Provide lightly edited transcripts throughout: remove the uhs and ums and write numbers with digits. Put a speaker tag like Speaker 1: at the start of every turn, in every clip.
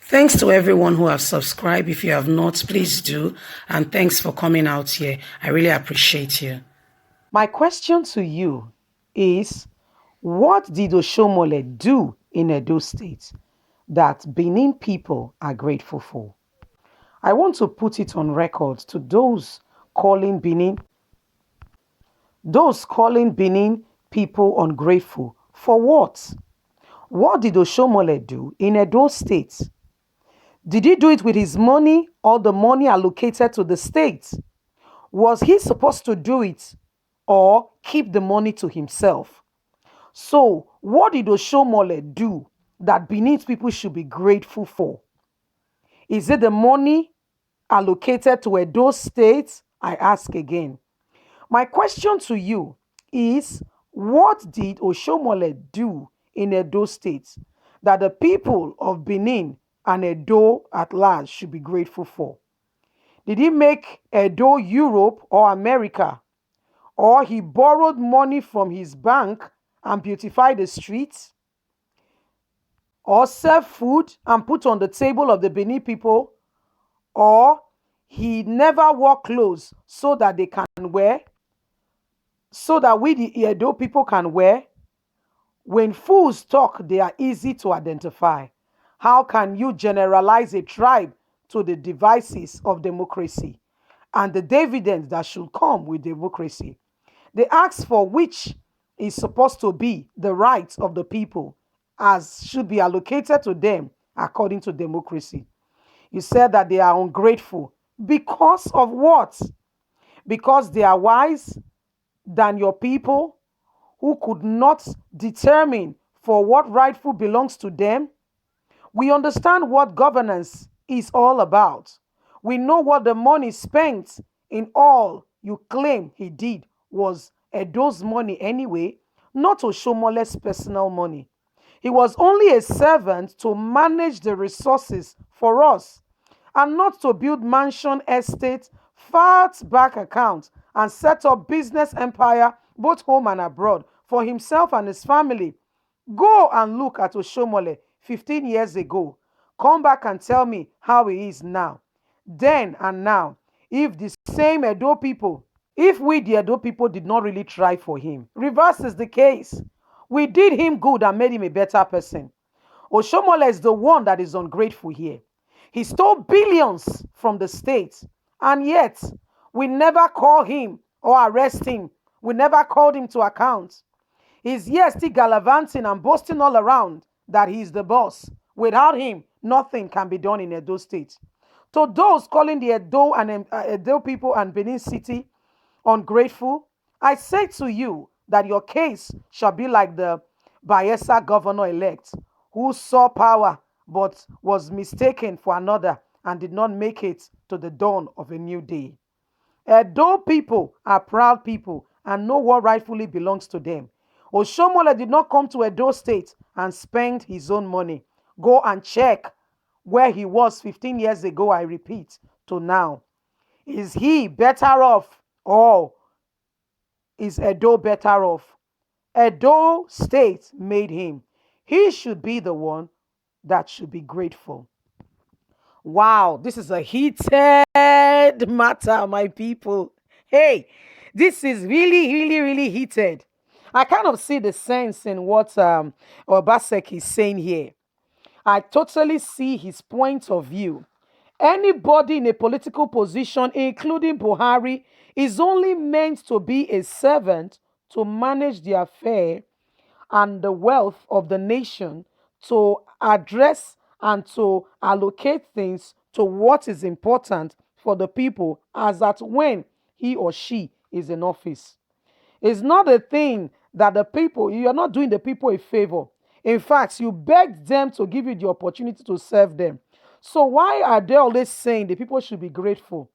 Speaker 1: Thanks to everyone who have subscribed. If you have not, please do. And thanks for coming out here. I really appreciate you.
Speaker 2: My question to you is, what did Oshiomhole do in Edo State that Benin people are grateful for? I want to put it on record to calling Benin, those calling Benin people ungrateful. For what? What did Oshiomhole do in Edo State? Did he do it with his money or the money allocated to the state? Was he supposed to do it or keep the money to himself? So, what did Oshiomhole do that Benin people should be grateful for? Is it the money allocated to Edo State? I ask again. My question to you is, what did Oshiomhole do in Edo State that the people of Benin and Edo at large should be grateful for? Did he make Edo Europe or America? Or he borrowed money from his bank and beautified the streets? Or serve food and put on the table of the Benin people? Or he never wore clothes so that they can wear, so that we the Edo people can wear? When fools talk, they are easy to identify. How can you generalize a tribe to the devices of democracy and the dividends that should come with democracy? They ask for which is supposed to be the rights of the people as should be allocated to them according to democracy. You said that they are ungrateful. Because of what? Because they are wise than your people who could not determine for what rightful belongs to them? We understand what governance is all about. We know what the money spent in all you claim he did was Edo's money anyway, not Oshiomole's personal money. He was only a servant to manage the resources for us and not to build mansion estates, fat back accounts, and set up business empire both home and abroad for himself and his family. Go and look at Oshiomhole 15 years ago. Come back and tell me how he is now. Then and now, if the same Edo people, if we the Edo people did not really try for him, reverse is the case. We did him good and made him a better person. Oshiomhole is the one that is ungrateful here. He stole billions from the state, and yet we never call him or arrest him. We never called him to account. He's here still gallivanting and boasting all around that he's the boss. Without him, nothing can be done in Edo State. To those calling the Edo people and Benin City ungrateful, I say to you that your case shall be like the Bayelsa governor-elect who saw power but was mistaken for another and did not make it to the dawn of a new day. Edo people are proud people and know what rightfully belongs to them. Oshiomhole did not come to Edo State and spend his own money. Go and check where he was 15 years ago, I repeat, to now. Is he better off or is Edo better off? Edo State made him. He should be the one that should be grateful. Wow, this is a heated matter, my people. Hey, this is really, really, really heated. I kind of see the sense in what Obaseki is saying here. I totally see his point of view. Anybody in a political position, including Buhari, is only meant to be a servant to manage the affair and the wealth of the nation, to address and to allocate things to what is important for the people as at when he or she is in office. It's not a thing that the people, you are not doing the people a favor. In fact, you begged them to give you the opportunity to serve them. So why are they always saying the people should be grateful?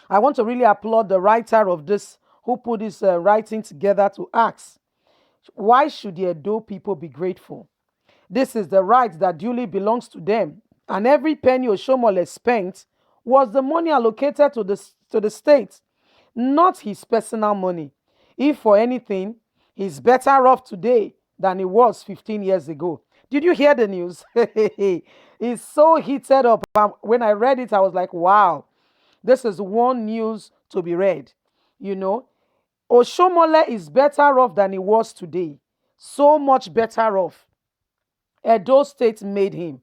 Speaker 2: I want to really applaud the writer of this who put this writing together to ask, why should the Edo people be grateful? This is the right that duly belongs to them, and every penny Oshiomhole spent was the money allocated to the state, not his personal money. If for anything, he's better off today than he was 15 years ago. Did you hear the news? It's so heated up. When I read it, I was like, wow, this is one news to be read. You know, Oshomole is better off than he was today. So much better off. Edo State made him.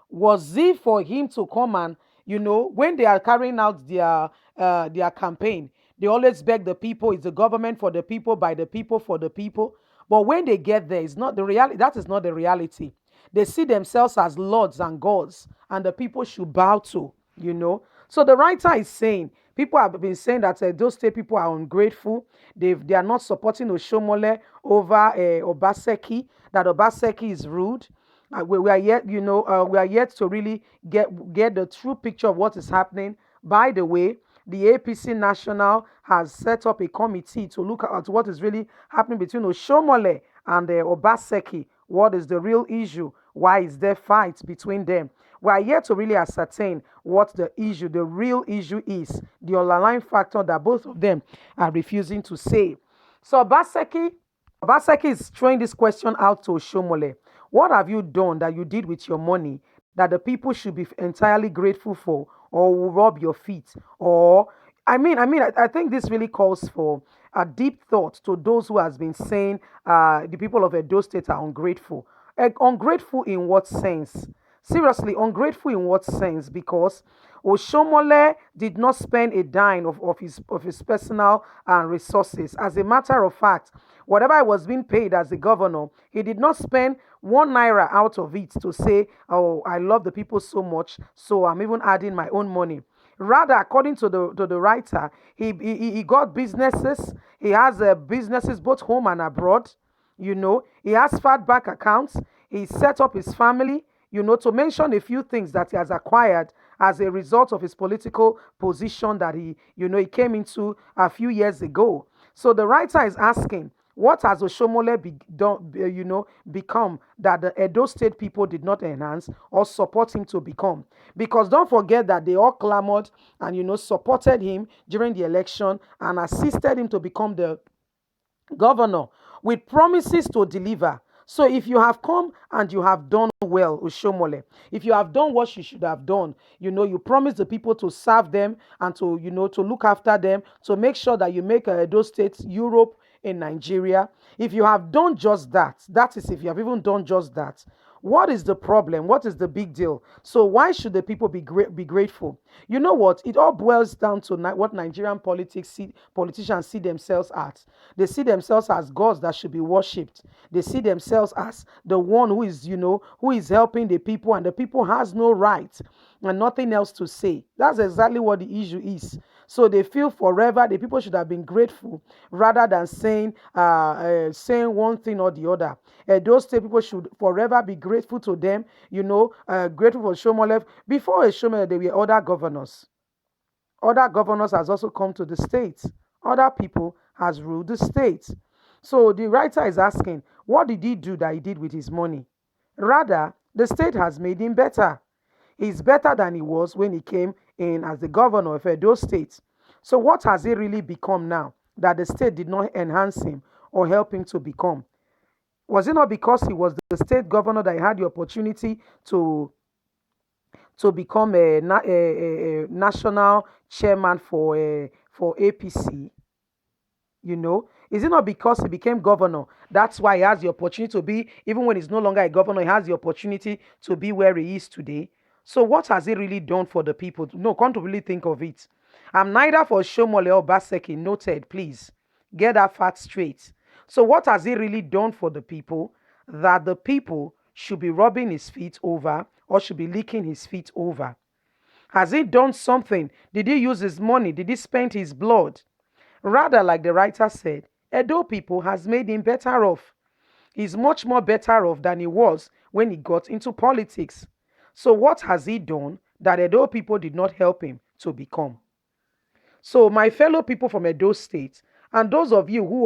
Speaker 2: Was it for him to come and, when they are carrying out their campaign, they always beg the people, it's the government for the people, by the people, for the people. But when they get there, it's not the reality. That is not the reality. They see themselves as lords and gods, and the people should bow to. So the writer is saying, people have been saying that those state people are ungrateful. They are not supporting Oshomole over Obaseki, that Obaseki is rude. We are yet, we are yet to really get the true picture of what is happening. By the way, the APC National has set up a committee to look at what is really happening between Oshomole and Obaseki. What is the real issue? Why is there fights between them? We are yet to really ascertain what the real issue is, the underlying factor that both of them are refusing to say. So Obaseki is throwing this question out to Oshomole. What have you done that you did with your money that the people should be entirely grateful for, or will rub your feet? Or I think this really calls for a deep thought to those who has been saying the people of Edo State are ungrateful. Ungrateful in what sense? Seriously, ungrateful in what sense? Because Oshomole did not spend a dime of his personal resources. As a matter of fact, whatever he was being paid as a governor, he did not spend 1 naira out of it to say, "Oh, I love the people so much, so I'm even adding my own money." Rather, according to the writer, he got businesses. He has businesses both home and abroad. He has fat bank accounts. He set up his family, to mention a few things that he has acquired as a result of his political position that he came into a few years ago. So the writer is asking, what has Oshomole become that the Edo State people did not enhance or support him to become? Because don't forget that they all clamored and supported him during the election and assisted him to become the governor with promises to deliver. So if you have come and you have done well, Ushomole, if you have done what you should have done, you promise the people to serve them and to look after them, to make sure that you make those states Europe in Nigeria. If you have done just that, that is, if you have even done just that, what is the problem? What is the big deal? So why should the people be grateful? You know what? It all boils down to what Nigerian politicians see themselves as. They see themselves as gods that should be worshipped. They see themselves as the one who is helping the people, and the people has no right and nothing else to say. That's exactly what the issue is. So they feel forever the people should have been grateful rather than saying one thing or the other. Those state people should forever be grateful to them, grateful for Shomolef. Before Shomolef, there were other governors. Other governors has also come to the state. Other people has ruled the state. So the writer is asking, what did he do that he did with his money? Rather, the state has made him better. He's better than he was when he came in as the governor of Edo State. So what has he really become now that the state did not enhance him or help him to become? Was it not because he was the state governor that he had the opportunity to become a national chairman for APC? Is it not because he became governor? That's why he has the opportunity to be, even when he's no longer a governor, he has the opportunity to be where he is today. So what has he really done for the people? No, can't really think of it. I'm neither for Shomole or Baseki. Noted, please. Get that fact straight. So what has he really done for the people that the people should be rubbing his feet over or should be licking his feet over? Has he done something? Did he use his money? Did he spend his blood? Rather, like the writer said, Edo people has made him better off. He's much more better off than he was when he got into politics. So what has he done that Edo people did not help him to become? So, my fellow people from Edo State, and those of you who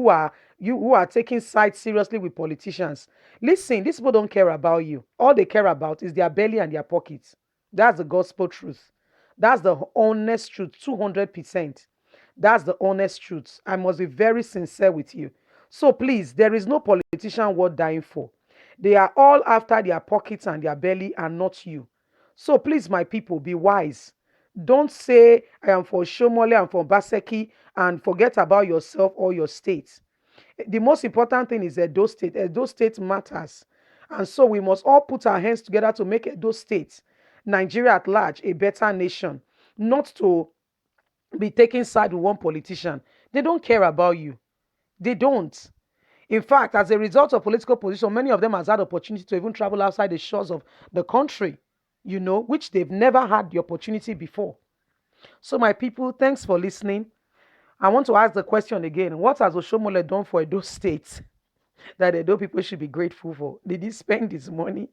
Speaker 2: are taking sides seriously with politicians, listen. These people don't care about you. All they care about is their belly and their pockets. That's the gospel truth. That's the honest truth, 200%. That's the honest truth. I must be very sincere with you. So please, there is no politician worth dying for. They are all after their pockets and their belly and not you. So please, my people, be wise. Don't say, I am for Shomole, I'm for Baseki, and forget about yourself or your state. The most important thing is Edo State. Edo State matters. And so we must all put our hands together to make Edo State, Nigeria at large, a better nation, not to be taking side with one politician. They don't care about you. They don't. In fact, as a result of political position, many of them has had opportunity to even travel outside the shores of the country, which they've never had the opportunity before. So, my people, thanks for listening. I want to ask the question again. What has Oshomole done for Edo State that Edo people should be grateful for? Did he spend his money?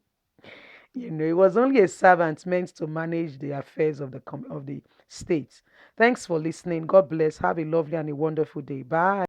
Speaker 2: It was only a servant meant to manage the affairs of the state. Thanks for listening. God bless. Have a lovely and a wonderful day. Bye.